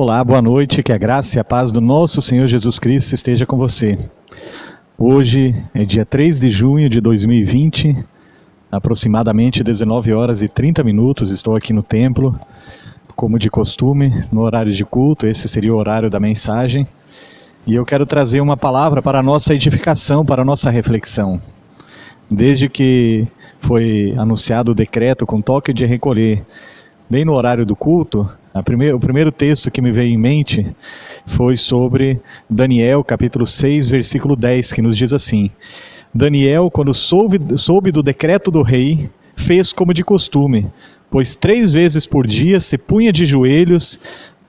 Olá, boa noite, que a graça e a paz do nosso Senhor Jesus Cristo esteja com você. Hoje é dia 3 de junho de 2020, aproximadamente 19 horas e 30 minutos, estou aqui no templo, como de costume, no horário de culto, esse seria o horário da mensagem, e eu quero trazer uma palavra para a nossa edificação, para a nossa reflexão. Desde que foi anunciado o decreto com toque de recolher, bem no horário do culto, o primeiro texto que me veio em mente foi sobre Daniel, capítulo 6, versículo 10, que nos diz assim: Daniel, quando soube do decreto do rei, fez como de costume, pois 3 vezes por dia se punha de joelhos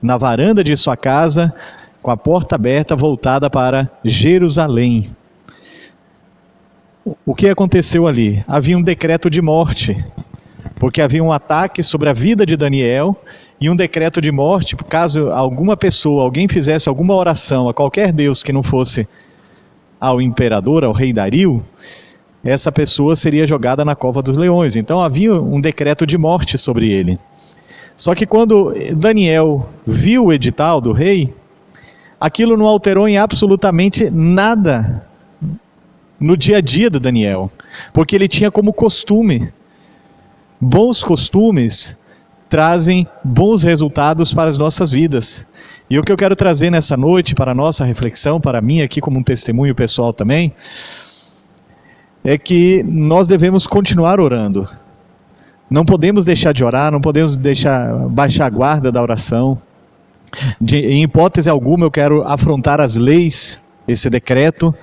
na varanda de sua casa, com a porta aberta voltada para Jerusalém. O que aconteceu ali? Havia um decreto de morte, porque havia um ataque sobre a vida de Daniel e um decreto de morte, caso alguma pessoa, alguém fizesse alguma oração a qualquer deus que não fosse ao imperador, ao rei Dario, essa pessoa seria jogada na cova dos leões. Então havia um decreto de morte sobre ele. Só que quando Daniel viu o edital do rei, aquilo não alterou em absolutamente nada no dia a dia de Daniel, porque ele tinha como costume. Bons costumes trazem bons resultados para as nossas vidas. E o que eu quero trazer nessa noite para a nossa reflexão, para mim aqui como um testemunho pessoal também, é que nós devemos continuar orando. Não podemos deixar de orar, não podemos baixar a guarda da oração. Em hipótese alguma eu quero afrontar as leis, esse decreto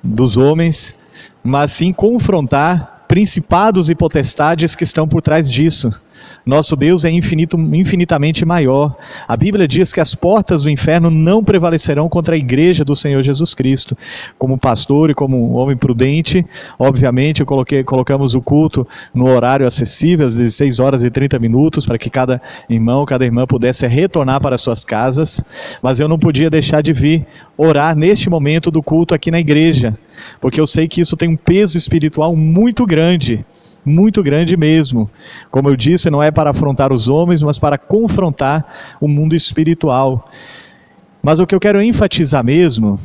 dos homens, mas sim confrontar principados e potestades que estão por trás disso. Nosso Deus é infinitamente maior. A Bíblia diz que as portas do inferno não prevalecerão contra a igreja do Senhor Jesus Cristo. Como pastor e como um homem prudente, obviamente colocamos o culto no horário acessível, às 16 horas e 30 minutos, para que cada irmão, cada irmã pudesse retornar para suas casas, mas eu não podia deixar de vir orar neste momento do culto aqui na igreja, porque eu sei que isso tem um peso espiritual muito grande mesmo. Como eu disse, não é para afrontar os homens, mas para confrontar o mundo espiritual. Mas o que eu quero enfatizar mesmo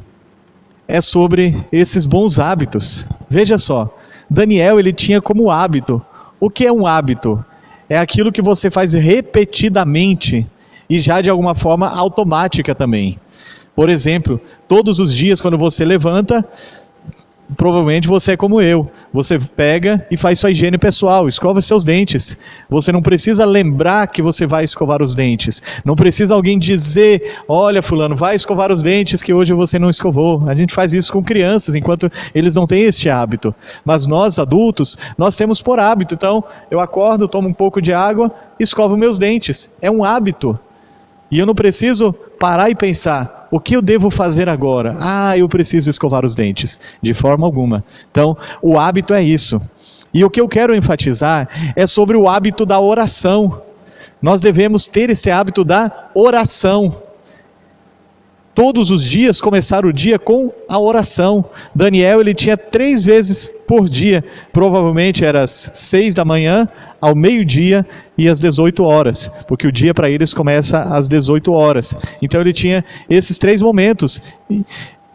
é sobre esses bons hábitos. Veja só, Daniel, ele tinha como hábito. O que é um hábito? É aquilo que você faz repetidamente e já de alguma forma automática também. Por exemplo, todos os dias quando você levanta, provavelmente você é como eu, você pega e faz sua higiene pessoal, escova seus dentes. Você não precisa lembrar que você vai escovar os dentes, não precisa alguém dizer: olha fulano, vai escovar os dentes que hoje você não escovou. A gente faz isso com crianças, enquanto eles não têm este hábito, mas nós adultos, nós temos por hábito. Então eu acordo, tomo um pouco de água, escovo meus dentes, é um hábito, e eu não preciso parar e pensar: o que eu devo fazer agora? Eu preciso escovar os dentes. De forma alguma. Então, o hábito é isso. E o que eu quero enfatizar é sobre o hábito da oração. Nós devemos ter este hábito da oração. Todos os dias, começar o dia com a oração. Daniel, ele tinha 3 vezes por dia. Provavelmente era às 6 da manhã, ao meio-dia e às 18 horas, porque o dia para eles começa às 18 horas. Então ele tinha esses 3 momentos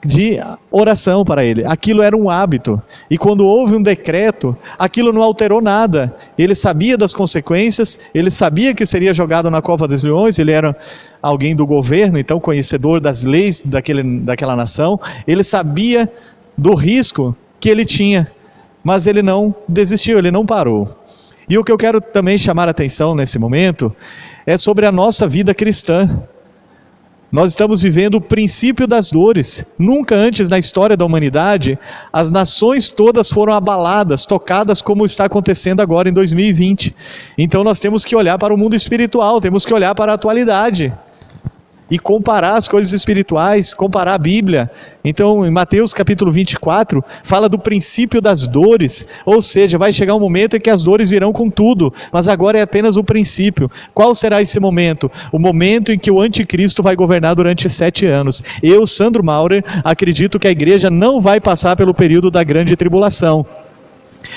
de oração para ele. Aquilo era um hábito, e quando houve um decreto, aquilo não alterou nada. Ele sabia das consequências, ele sabia que seria jogado na cova dos leões, ele era alguém do governo, então conhecedor das leis daquela nação, ele sabia do risco que ele tinha, mas ele não desistiu, ele não parou. E o que eu quero também chamar a atenção nesse momento é sobre a nossa vida cristã. Nós estamos vivendo o princípio das dores. Nunca antes na história da humanidade as nações todas foram abaladas, tocadas como está acontecendo agora em 2020. Então nós temos que olhar para o mundo espiritual, temos que olhar para a atualidade e comparar as coisas espirituais, comparar a Bíblia. Então em Mateus capítulo 24, fala do princípio das dores, ou seja, vai chegar um momento em que as dores virão com tudo, mas agora é apenas o princípio. Qual será esse momento? O momento em que o anticristo vai governar durante 7 anos. Eu, Sandro Maurer, acredito que a igreja não vai passar pelo período da grande tribulação.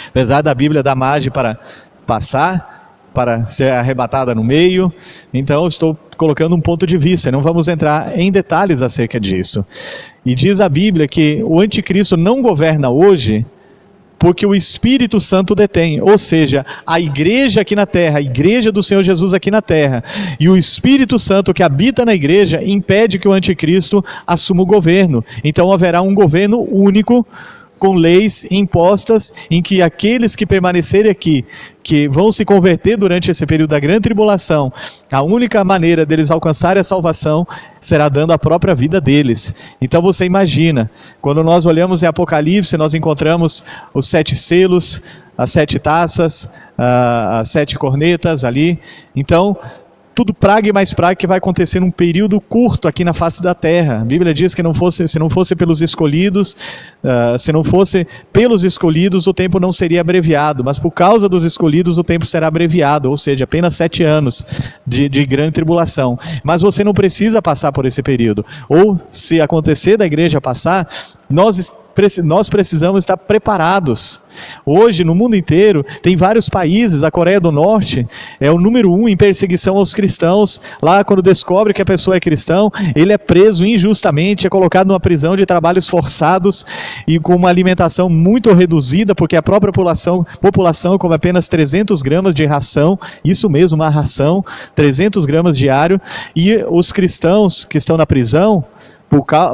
Apesar da Bíblia dar margem para passar, para ser arrebatada no meio. Então eu estou colocando um ponto de vista, não vamos entrar em detalhes acerca disso. E diz a Bíblia que o anticristo não governa hoje porque o Espírito Santo detém, ou seja, a igreja aqui na terra, a igreja do Senhor Jesus aqui na terra, e o Espírito Santo que habita na igreja impede que o anticristo assuma o governo. Então haverá um governo único, com leis impostas, em que aqueles que permanecerem aqui, que vão se converter durante esse período da grande tribulação, a única maneira deles alcançarem a salvação será dando a própria vida deles. Então você imagina, quando nós olhamos em Apocalipse, nós encontramos os 7 selos, as 7 taças, as 7 cornetas ali. Então tudo praga e mais praga que vai acontecer num período curto aqui na face da terra. A Bíblia diz que se não fosse pelos escolhidos, o tempo não seria abreviado, mas por causa dos escolhidos o tempo será abreviado, ou seja, apenas 7 anos de grande tribulação. Mas você não precisa passar por esse período, ou se acontecer da igreja passar, nós precisamos estar preparados. Hoje, no mundo inteiro, tem vários países, a Coreia do Norte é o número 1 em perseguição aos cristãos. Lá, quando descobre que a pessoa é cristão, ele é preso injustamente, é colocado numa prisão de trabalhos forçados e com uma alimentação muito reduzida, porque a própria população come apenas 300 gramas de ração, isso mesmo, uma ração, 300 gramas diário, e os cristãos que estão na prisão,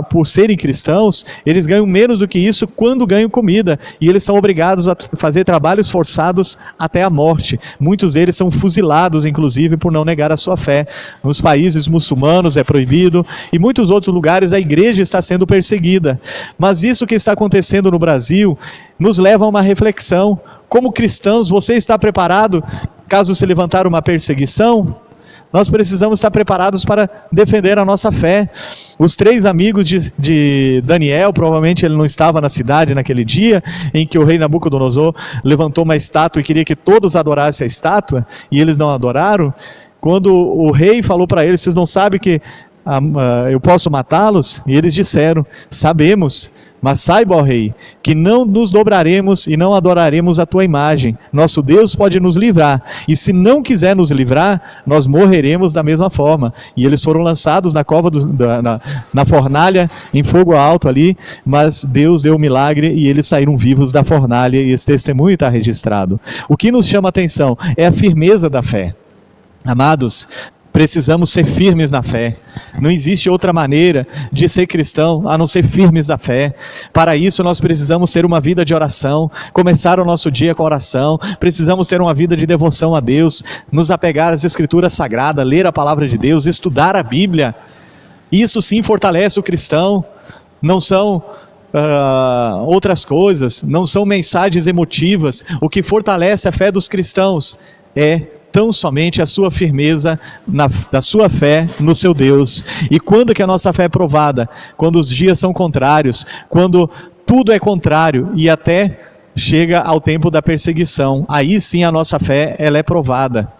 por serem cristãos, eles ganham menos do que isso quando ganham comida, e eles são obrigados a fazer trabalhos forçados até a morte. Muitos deles são fuzilados, inclusive, por não negar a sua fé. Nos países muçulmanos é proibido, e em muitos outros lugares a igreja está sendo perseguida. Mas isso que está acontecendo no Brasil nos leva a uma reflexão. Como cristãos, você está preparado caso se levantar uma perseguição? Nós precisamos estar preparados para defender a nossa fé. Os 3 amigos de Daniel, provavelmente ele não estava na cidade naquele dia, em que o rei Nabucodonosor levantou uma estátua e queria que todos adorassem a estátua, e eles não adoraram. Quando o rei falou para eles, vocês não sabem que eu posso matá-los? E eles disseram, sabemos, mas saiba, ó rei, que não nos dobraremos e não adoraremos a tua imagem. Nosso Deus pode nos livrar, e se não quiser nos livrar, nós morreremos da mesma forma. E eles foram lançados na cova, na fornalha, em fogo alto ali, mas Deus deu um milagre e eles saíram vivos da fornalha, e esse testemunho está registrado. O que nos chama a atenção é a firmeza da fé. Amados, precisamos ser firmes na fé. Não existe outra maneira de ser cristão a não ser firmes na fé. Para isso nós precisamos ter uma vida de oração, começar o nosso dia com oração, precisamos ter uma vida de devoção a Deus, nos apegar às escrituras sagradas, ler a palavra de Deus, estudar a Bíblia. Isso sim fortalece o cristão. Não são outras coisas, não são mensagens emotivas. O que fortalece a fé dos cristãos é tão somente a sua firmeza da sua fé no seu Deus. E quando que a nossa fé é provada? Quando os dias são contrários, quando tudo é contrário e até chega ao tempo da perseguição. Aí sim a nossa fé ela é provada.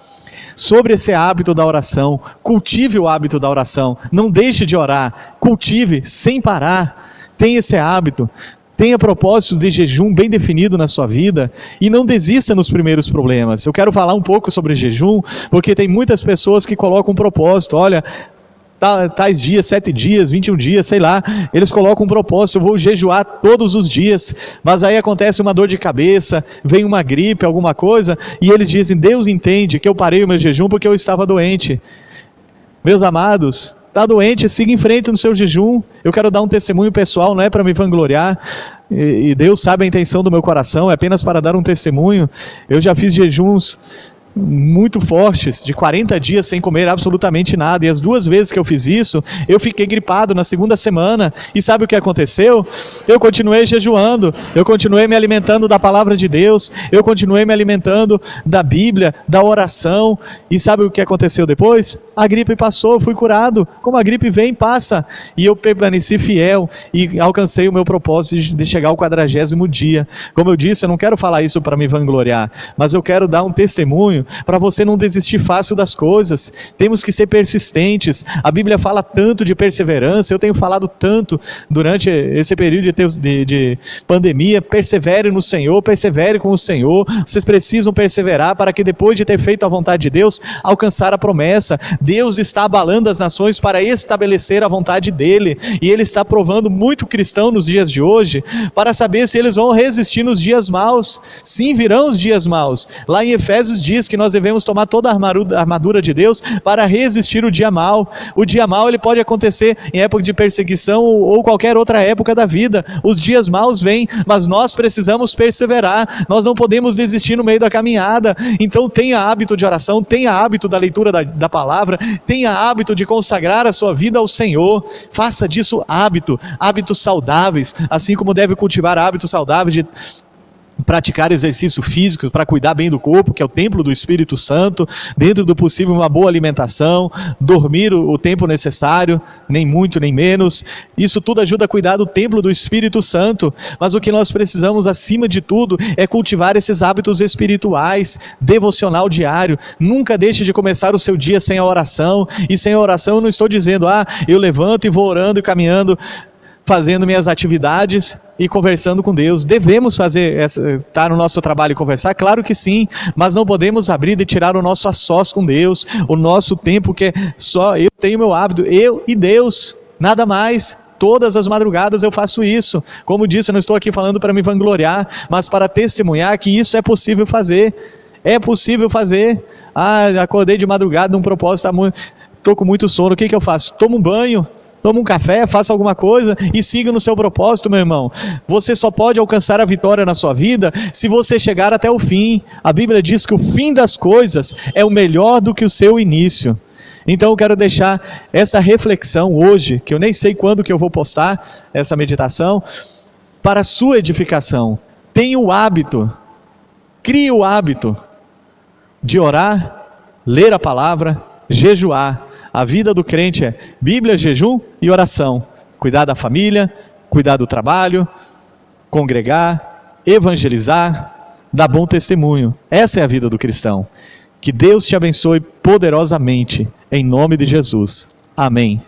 Sobre esse hábito da oração, cultive o hábito da oração, não deixe de orar, cultive sem parar, tenha esse hábito. Tenha propósito de jejum bem definido na sua vida e não desista nos primeiros problemas. Eu quero falar um pouco sobre jejum, porque tem muitas pessoas que colocam um propósito, olha, tais dias, 7 dias, 21 dias, sei lá, eles colocam um propósito, eu vou jejuar todos os dias, mas aí acontece uma dor de cabeça, vem uma gripe, alguma coisa, e eles dizem, Deus entende que eu parei o meu jejum porque eu estava doente. Meus amados, está doente, siga em frente no seu jejum. Eu quero dar um testemunho pessoal, não é para me vangloriar, e Deus sabe a intenção do meu coração, é apenas para dar um testemunho. Eu já fiz jejuns muito fortes, de 40 dias sem comer absolutamente nada, e as 2 vezes que eu fiz isso, eu fiquei gripado na segunda semana, e sabe o que aconteceu? Eu continuei jejuando, eu continuei me alimentando da palavra de Deus, eu continuei me alimentando da Bíblia, da oração, e sabe o que aconteceu depois? A gripe passou, eu fui curado, como a gripe vem, passa, e eu permaneci fiel, e alcancei o meu propósito de chegar ao 40º dia. Como eu disse, eu não quero falar isso para me vangloriar, mas eu quero dar um testemunho filho, para você não desistir fácil das coisas. Temos que ser persistentes. A Bíblia fala tanto de perseverança, eu tenho falado tanto durante esse período de pandemia. Persevere no Senhor, persevere com o Senhor. Vocês precisam perseverar para que depois de ter feito a vontade de Deus, alcançar a promessa. Deus está abalando as nações para estabelecer a vontade dele, e ele está provando muito cristão nos dias de hoje, para saber se eles vão resistir nos dias maus. Sim, virão os dias maus. Lá em Efésios diz que nós devemos tomar toda a armadura de Deus para resistir o dia mau. O dia mau ele pode acontecer em época de perseguição ou qualquer outra época da vida. Os dias maus vêm, mas nós precisamos perseverar. Nós não podemos desistir no meio da caminhada. Então tenha hábito de oração, tenha hábito da leitura da palavra, tenha hábito de consagrar a sua vida ao Senhor. Faça disso hábitos saudáveis, assim como deve cultivar hábitos saudáveis de praticar exercício físico para cuidar bem do corpo, que é o templo do Espírito Santo, dentro do possível uma boa alimentação, dormir o tempo necessário, nem muito nem menos. Isso tudo ajuda a cuidar do templo do Espírito Santo. Mas o que nós precisamos acima de tudo é cultivar esses hábitos espirituais, devocional diário. Nunca deixe de começar o seu dia sem a oração. E sem a oração eu não estou dizendo, eu levanto e vou orando e caminhando, fazendo minhas atividades e conversando com Deus. Devemos estar no nosso trabalho e conversar? Claro que sim, mas não podemos abrir e tirar o nosso a sós com Deus, o nosso tempo que só eu tenho meu hábito, eu e Deus, nada mais. Todas as madrugadas eu faço isso. Como disse, eu não estou aqui falando para me vangloriar, mas para testemunhar que isso é possível fazer. É possível fazer. Acordei de madrugada num propósito, estou com muito sono, o que eu faço? Tomo um banho, toma um café, faça alguma coisa e siga no seu propósito, meu irmão. Você só pode alcançar a vitória na sua vida se você chegar até o fim. A Bíblia diz que o fim das coisas é o melhor do que o seu início. Então eu quero deixar essa reflexão hoje, que eu nem sei quando que eu vou postar essa meditação, para a sua edificação. Tenha o hábito, crie o hábito de orar, ler a palavra, jejuar. A vida do crente é Bíblia, jejum e oração. Cuidar da família, cuidar do trabalho, congregar, evangelizar, dar bom testemunho. Essa é a vida do cristão. Que Deus te abençoe poderosamente, em nome de Jesus. Amém.